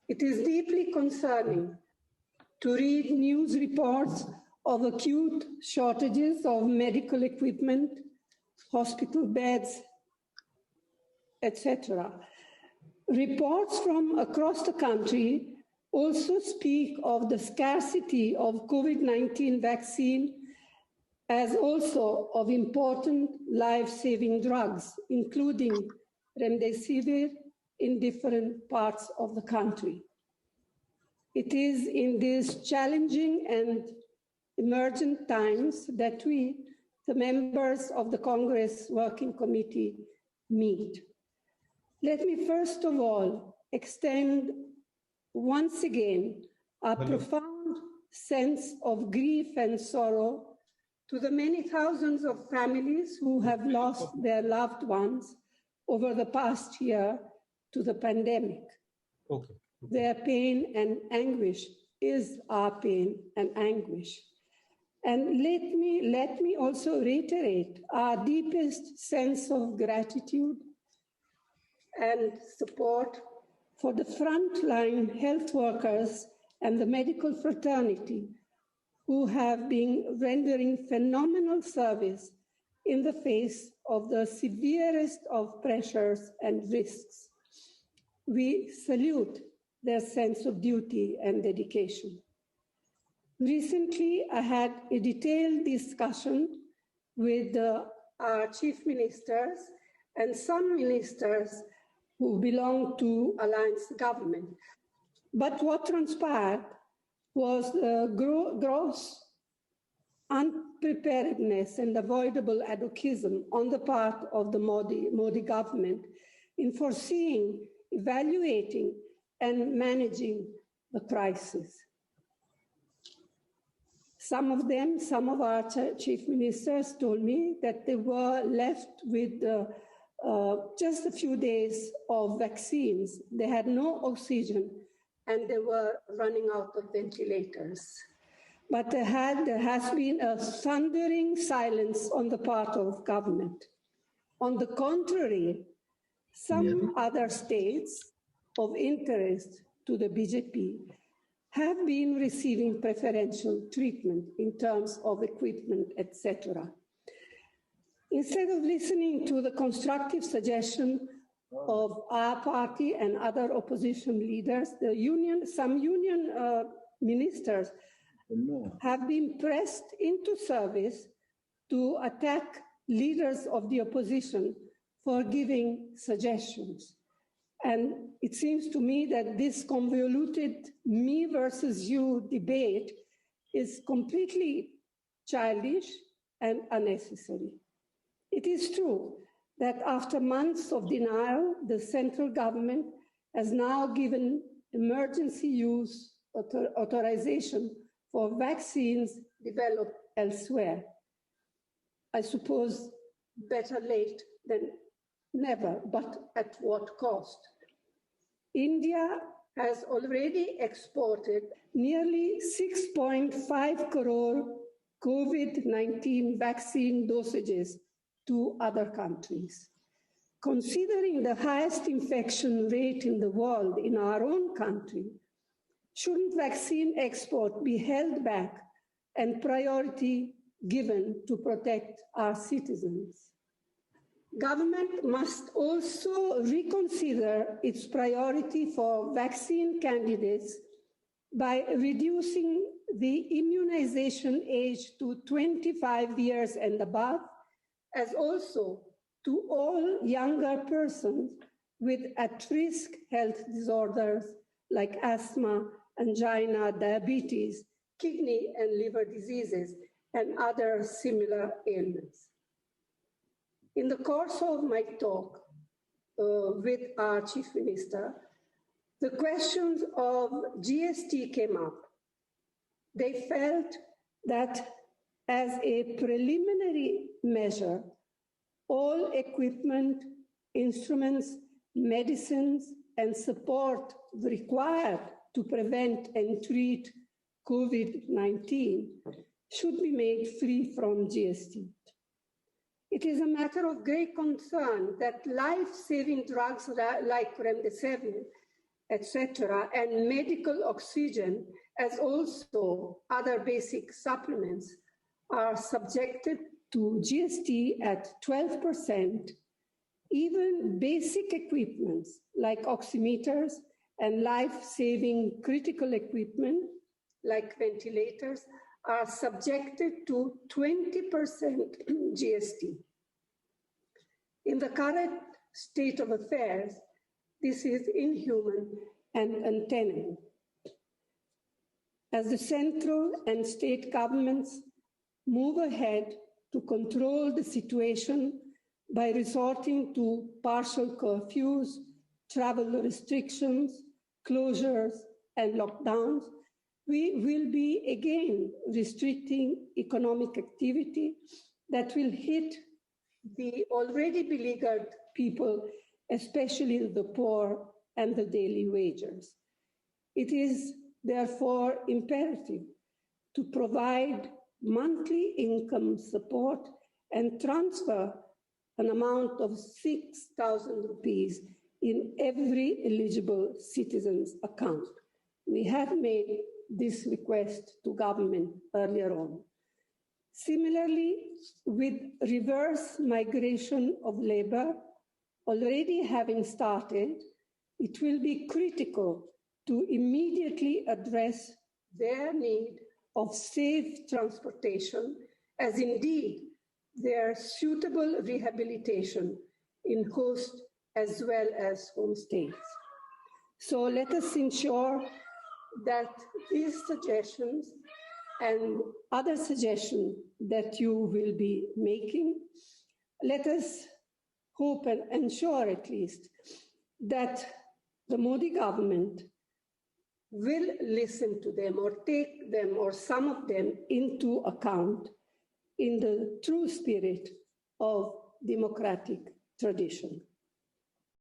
It is deeply concerning to read news reports of acute shortages of medical equipment, hospital beds, etc. Reports from across the country also speak of the scarcity of COVID-19 vaccine as also of important life-saving drugs, including remdesivir in different parts of the country. It is in these challenging and emergent times that we, the members of the Congress Working Committee, meet. Let me first of all extend once again a profound sense of grief and sorrow to the many thousands of families who have lost their loved ones over the past year to the pandemic. Their pain and anguish is our pain and anguish. And let me also reiterate our deepest sense of gratitude and support for the frontline health workers and the medical fraternity who have been rendering phenomenal service in the face of the severest of pressures and risks. We salute their sense of duty and dedication. Recently, I had a detailed discussion with our chief ministers and some ministers who belong to alliance government. But what transpired was the gross unpreparedness and avoidable advocism on the part of the Modi government in foreseeing, evaluating, and managing the crisis. Some of our chief ministers told me that they were left with just a few days of vaccines. They had no oxygen and they were running out of ventilators. But there has been a thundering silence on the part of government. On the contrary, some other states of interest to the BJP have been receiving preferential treatment in terms of equipment, etc. Instead of listening to the constructive suggestion of our party and other opposition leaders, some union ministers have been pressed into service to attack leaders of the opposition for giving suggestions. And it seems to me that this convoluted me versus you debate is completely childish and unnecessary. It is true that after months of denial, the central government has now given emergency use authorization for vaccines developed elsewhere. I suppose better late than never, but at what cost? India has already exported nearly 6.5 crore COVID-19 vaccine dosages to other countries. Considering the highest infection rate in the world in our own country, shouldn't vaccine export be held back and priority given to protect our citizens? Government must also reconsider its priority for vaccine candidates by reducing the immunization age to 25 years and above, as also to all younger persons with at-risk health disorders like asthma, angina, diabetes, kidney and liver diseases, and other similar ailments. In the course of my talk with our chief minister, the questions of GST came up. They felt that as a preliminary measure, all equipment, instruments, medicines, and support required to prevent and treat COVID-19 should be made free from GST. It is a matter of great concern that life-saving drugs like remdesivir etc., and medical oxygen, as also other basic supplements, are subjected to GST at 12%. Even basic equipments like oximeters and life-saving critical equipment like ventilators are subjected to 20% GST. In the current state of affairs, this is inhuman and untenable. As the central and state governments move ahead to control the situation by resorting to partial curfews, travel restrictions, closures, and lockdowns, we will be again restricting economic activity that will hit the already beleaguered people, especially the poor and the daily wagers. It is therefore imperative to provide monthly income support and transfer an amount of 6,000 rupees in every eligible citizen's account. We have made this request to government earlier on. Similarly, with reverse migration of labor already having started, it will be critical to immediately address their need of safe transportation, as indeed their suitable rehabilitation in host as well as home states. So let us ensure that these suggestions and other suggestions that you will be making, let us hope and ensure at least that the Modi government will listen to them or take them or some of them into account in the true spirit of democratic tradition.